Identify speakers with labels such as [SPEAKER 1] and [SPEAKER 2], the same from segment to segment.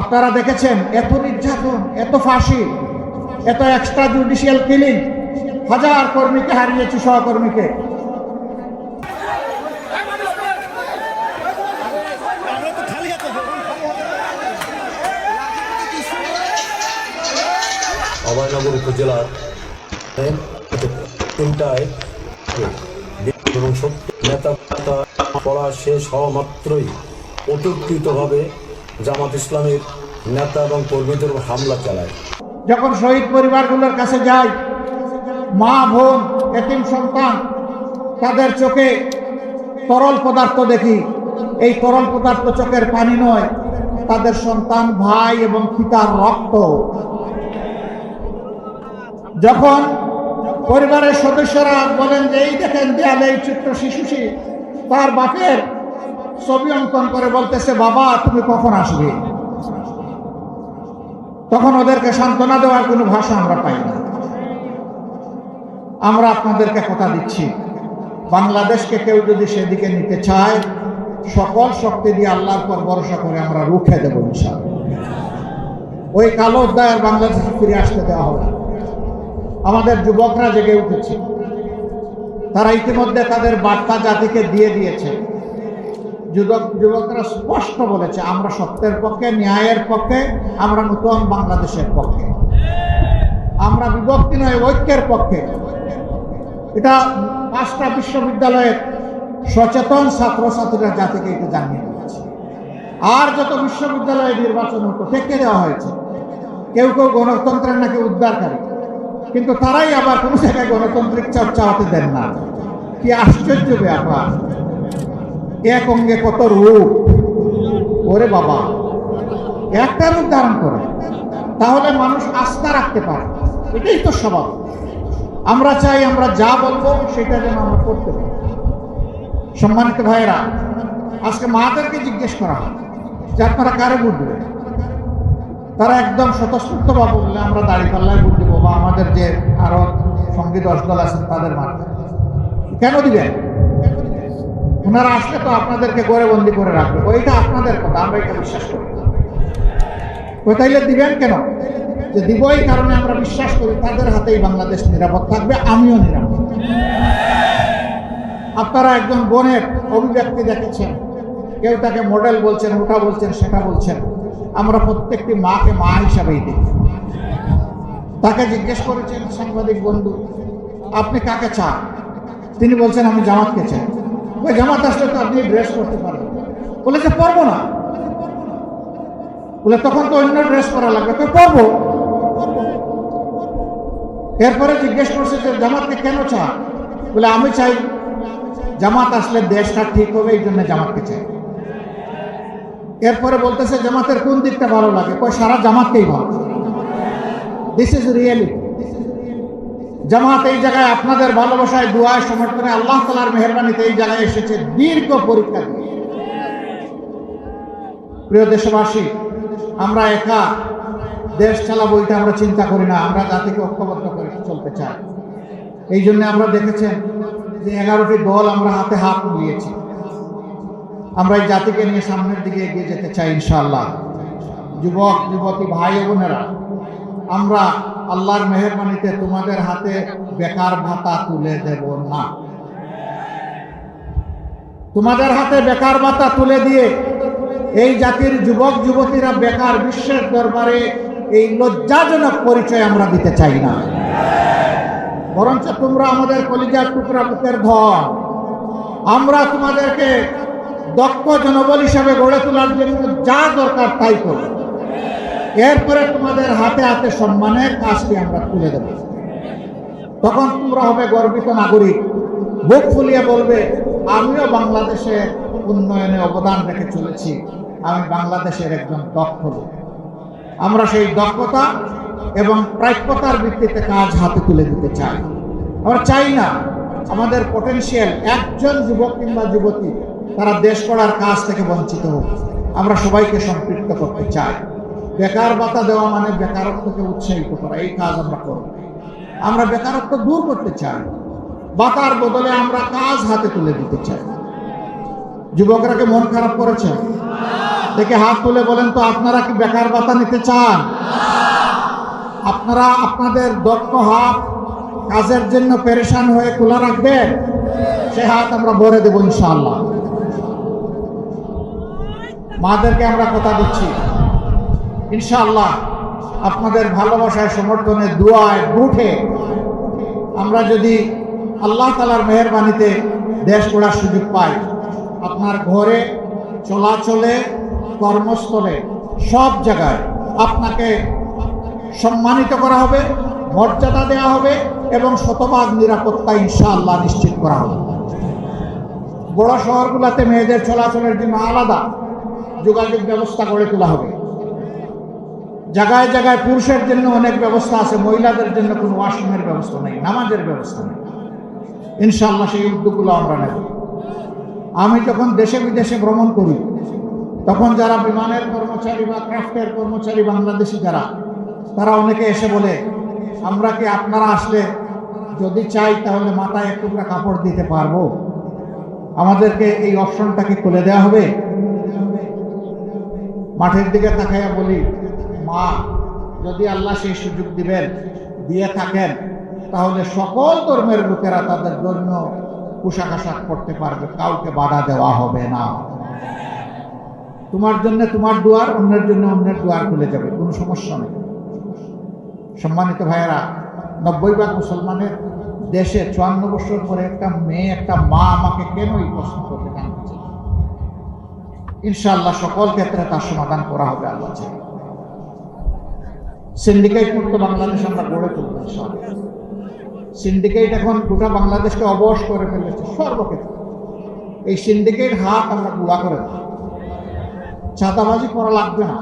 [SPEAKER 1] আপনারা দেখেছেন এত নির্যাতন, এত ফাঁসি, এত এক্সট্রা জুডিশিয়াল কিলিং, হাজার কর্মীকে হারিয়েছি, সহকর্মীকে।
[SPEAKER 2] অভয়নগর উপজেলার তিনটায় এবং নেতা পড়া শেষ হওয়া মাত্রই অতর্কিতভাবে জামাত ইসলামের নেতা এবং কর্মীদের হামলা চালায়।
[SPEAKER 1] যখন শহীদ পরিবারগুলোর কাছে যাই, মা বোন এতিম সন্তান, তাদের চোখে তরল পদার্থ দেখি। এই তরল পদার্থ চোখের পানি নয়, তাদের সন্তান, ভাই এবং পিতার রক্ত। যখন পরিবারের সদস্যরা বলেন যে এই দেখেন দেয়ালে এই ছোট্ট শিশুটি তার বাপের ছবি অঙ্কন করে বলতেছে, বাবা তুমি কখন আসবে, তখন ওদেরকে সান্ত্বনা দেওয়ার কোনো ভাষা আমরা পাই না। আমরা আপনাদেরকে কথা দিচ্ছি, বাংলাদেশকে কেউ যদি সেদিকে নিতে চায়, সকল শক্তি দিয়ে আল্লাহর পর ভরসা করে আমরা রুখে দেবো ইনশাআল্লাহ। ওই কালো অধ্যায় বাংলাদেশে ফিরে আসতে দেওয়া হবে। আমাদের যুবকরা জেগে উঠেছে, তারা ইতিমধ্যে তাদের বার্তা জাতিকে দিয়ে দিয়েছে। যুবকরা স্পষ্ট বলেছে, আমরা সত্যের পক্ষে, ন্যায়ের পক্ষে, আমরা নতুন বাংলাদেশের পক্ষে, আমরা বিভক্তি নয় ঐক্যের পক্ষে। এটা 5টা বিশ্ববিদ্যালয়ের সচেতন ছাত্রছাত্রীরা জাতিকে এটা জানিয়ে দিয়েছে। আর যত বিশ্ববিদ্যালয়ে নির্বাচন হতো ঠেকে দেওয়া হয়েছে। কেউ কেউ গণতন্ত্রের নাকি উদ্ধারকারী, কিন্তু তারাই আবার কোনো জায়গায় গণতান্ত্রিক চর্চা হতে দেন না। কি আশ্চর্য ব্যাপার! এক অঙ্গে কত রূপ! ওরে বাবা, একটা রূপ ধারণ করে, তাহলে মানুষ আস্থা রাখতে পারে। এটাই তো স্বভাব। আমরা চাই আমরা যা বলবো সেটা যেন আমরা করতে পারি। সম্মানিত ভাইয়েরা, আজকে মাদেরকে জিজ্ঞেস করা হয় যে আপনারা কারে ভোট দেবেন। তারা একদম স্বতঃস্ফূর্তভাবে বললে আমরা দাঁড়িপাল্লায় ভোট দেবো, বা আমাদের যে আরো সঙ্গী 10 দল আছেন তাদের মাঠে। কেন দিবেন? ওনারা আসলে তো আপনাদেরকে গড়েবন্দি করে রাখবে, ওইটা আপনাদের কথা, আমরা এটা বিশ্বাস করি। ওই তাইলে দিবেন কেন? যে দিব এই কারণে আমরা বিশ্বাস করি তাদের হাতেই বাংলাদেশ নিরাপদ থাকবে, আমিও নিরাপদ। আপনারা একজন বোনের অভিব্যক্তি দেখেছেন, কেউ তাকে মডেল বলছেন, ওটা বলছেন, সেটা বলছেন। আমরা প্রত্যেকটি মাকে মা হিসাবেই দেখি। তাকে জিজ্ঞেস করেছেন সাংবাদিক বন্ধু, আপনি কাকে চান? তিনি বলছেন আমি জামাতকে চাই। ওই জামাত আসলে তো আপনি ড্রেস করতে পারবেন। বলেছে পরবো না। বলে তখন তো অন্য ড্রেস পরা লাগবে, তো পরবো। এরপরে জিজ্ঞেস করছে যে জামাতকে কেন চান? বলে আমি চাই জামাত আসলে দেশটা ঠিক হবে, এই জন্য জামাতকে চাই। এরপরে বলতেছে জামাতের কোন দিকটা ভালো লাগে? কই সারা জামাতকেই ভালো। This is reality. জামাত এই জায়গায় আপনাদের ভালোবাসায়, দুআয়, সমর্থনে, আল্লাহ তাআলার মেহেরবানিতে এই জায়গায় এসেছে দীর্ঘ পরীক্ষা দিয়ে। প্রিয় দেশবাসী, আমরা একা দেশ চালাবো এটা আমরা চিন্তা করি না, আমরা জাতিকে ঐক্যবদ্ধ করে চলতে চাই। এই জন্য আমরা দেখেছেন যে 11টি দল আমরা হাতে হাত মিলিয়েছি। আমরা এই জাতিকে নিয়ে সামনের দিকে এগিয়ে যেতে চাই ইনশাআল্লাহ। যুবক যুবতী ভাই বোনেরা, আমরা আল্লাহর মেহেরবানিতে তোমাদের হাতে বেকার ভাতা তুলে দেব না। তোমাদের হাতে বেকার ভাতা তুলে দিয়ে এই জাতির যুবক যুবতীরা বেকার বিশ্বের দরবারে এই লজ্জাজনক পরিচয় আমরা দিতে চাই না। বরঞ্চ তোমরা আমাদের কলিজার টুকরা, বুকের ধন। আমরা তোমাদেরকে দক্ষ জনবল হিসাবে গড়ে তোলার জন্য যা দরকার তাই করব। এরপরে তোমাদের হাতে হাতে সম্মানের কাজটি আমরা তুলে দেব। তখন তোমরা হবে গর্বিত নাগরিক, বুক ফুলিয়ে বলবে আমিও বাংলাদেশের উন্নয়নে অবদান রেখে চলেছি, আমি বাংলাদেশের একজন দক্ষ লোক। আমরা সেই দক্ষতা এবং প্রাপ্যতার ভিত্তিতে কাজ হাতে তুলে দিতে চাই। আমরা চাই না আমাদের পটেনশিয়াল একজন যুবক কিংবা যুবতী তারা দেশ গড়ার কাজ থেকে বঞ্চিত হোক। আমরা সবাইকে সম্পৃক্ত করতে চাই। বেকার ভাতা দেওয়া মানে বেকারত্বকে উৎসাহিত করা, এই কাজ আমরা করব। আমরা বেকারত্ব দূর করতে চাই, ভাতার বদলে আমরা কাজ হাতে তুলে দিতে চাই। যুবকরা কি মন খারাপ করেছে? দেখে হাত তুলে বলেন তো, আপনারা কি বেকার ভাতা নিতে চান? আপনারা আপনাদের দক্ষ হাত কাজের জন্য পেরেশান হয়ে খোলা রাখবেন, সে হাত আমরা ভরে দেব ইনশাআল্লাহ। মাদেরকে আমরা কথা দিচ্ছি ইনশাআল্লাহ আপনাদের ভালোবাসায়, সমর্থনে, দুয়ায়, বুঠে আমরা যদি আল্লাহ তাআলার মেহেরবানিতে দেশ গড়ার সুযোগ পাই, আপনার ঘরে, চলাচলে, কর্মস্থলে, সব জায়গায় আপনাকে সম্মানিত করা হবে, মর্যাদা দেওয়া হবে এবং শতভাগ নিরাপত্তা ইনশাআল্লাহ নিশ্চিত করা হবে। বড় শহরগুলোতে মেয়েদের চলাচলের জন্য আলাদা যোগাযোগ ব্যবস্থা গড়ে তোলা হবে। জায়গায় জায়গায় পুরুষের জন্য অনেক ব্যবস্থা আছে, মহিলাদের জন্য কোনো ওয়াশরুমের ব্যবস্থা নেই, নামাজের ব্যবস্থা নেই। ইনশাআল্লাহ সেই উদ্যোগগুলো আমরা নেব। আমি যখন দেশে বিদেশে ভ্রমণ করি, তখন যারা বিমানের কর্মচারী বা ক্রাফটের কর্মচারী বাংলাদেশি যারা, তারা অনেকে এসে বলে, আমরা কি আপনারা আসলে যদি চাই তাহলে মাথায় এক টুকরা কাপড় দিতে পারবো? আমাদেরকে এই অপশনটাকে খুলে দেওয়া হবে? মাঠের দিকে তাকাইয়া বলি, মা, যদি আল্লাহ সেই সুযোগ দিবেন, দিয়ে থাকেন, তাহলে সকল ধর্মের লোকেরা তাদের ধর্মীয় পোশাক আশাক করতে পারবে, কাউকে বাধা দেওয়া হবে না। তোমার জন্য তোমার দুয়ার, অন্যের জন্য অন্যের দুয়ার খুলে যাবে, কোনো সমস্যা নেই। সম্মানিত ভাইয়েরা, 90% মুসলমানের দেশে 54 বছর পরে একটা মেয়ে, একটা মা আমাকে কেন এই প্রশ্ন করতে জানতে, ইনশাআল্লাহ সকল ক্ষেত্রে তার সমাধান করা হবে আল্লাহ চাই। সিন্ডিকেট মুক্ত বাংলাদেশ আমরা গড়ে তুলব ইনশাআল্লাহ। সিন্ডিকেট এখন গোটা বাংলাদেশকে অবশ করে ফেলেছে সর্বক্ষেত্রে। এই সিন্ডিকেট হাত আমরা গুঁড়া করে দেব। চাঁদাবাজি করা লাগবে না,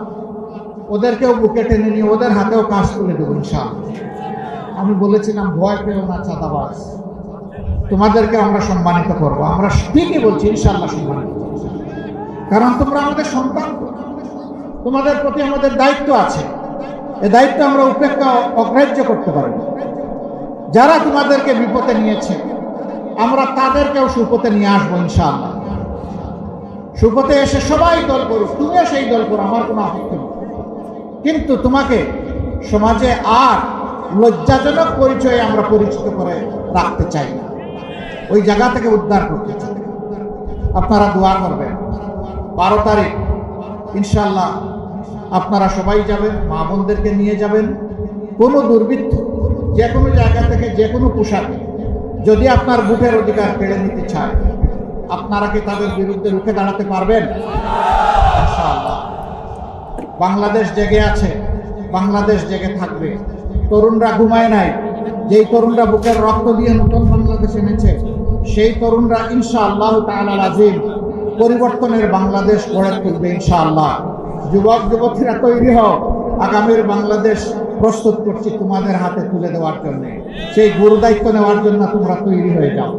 [SPEAKER 1] ওদেরকেও বুকে টেনে নিয়ে ওদের হাতেও কাজ তুলে দেবো ইনশাআল্লাহ। আমি বলেছিলাম, ভয় পেও না চাঁদাবাজ, তোমাদেরকে আমরা সম্মানিত করব। আমরা ঠিকই বলছি, ইনশাআল্লাহ সম্মানিত করব, কারণ তোমরা আমাদের সন্তান, তোমাদের প্রতি আমাদের দায়িত্ব আছে। এই দায়িত্ব আমরা উপেক্ষা, অগ্রাহ্য করতে পারি না। যারা তোমাদেরকে বিপদে নিয়েছে, আমরা তাদেরকেও সুপথে নিয়ে আসবো ইনশাআল্লাহ। সুপথে এসে সবাই দল করুক, তুমিও সেই দল করো, আমার কোনো আপত্তি নেই। কিন্তু তোমাকে সমাজে আর লজ্জাজনক পরিচয়ে আমরা পরিচিত করে রাখতে চাই না, ওই জায়গা থেকে উদ্ধার করতে চাই। আপনারা দোয়া করবেন। 12 তারিখ ইনশাআল্লাহ আপনারা সবাই যাবেন, মা বোনদেরকে নিয়ে যাবেন। কোনো দুর্বৃত্ত যে কোনো জায়গা থেকে যে কোনো পোশাকে যদি আপনার বুটের অধিকার কেড়ে নিতে চায়, আপনারা কি তাদের বিরুদ্ধে রুখে দাঁড়াতে পারবেন? ইনশাআল্লাহ। বাংলাদেশ জেগে আছে, বাংলাদেশ জেগে থাকবে। তরুণরা ঘুমায় নাই। যেই তরুণরা বুকের রক্ত দিয়ে নতুন বাংলাদেশ এনেছে, সেই তরুণরা ইনশাআল্লাহ তাআলা আজিম পরিবর্তনের বাংলাদেশ গড়ে তুলবে ইনশাআল্লাহ। যুবক যুবতীরা তৈরি হও, আগামীর বাংলাদেশ প্রস্তুত করছি তোমাদের হাতে তুলে দেওয়ার জন্য। সেই গুরু দায়িত্ব নেওয়ার জন্য তোমরা তৈরি হয়ে যাও।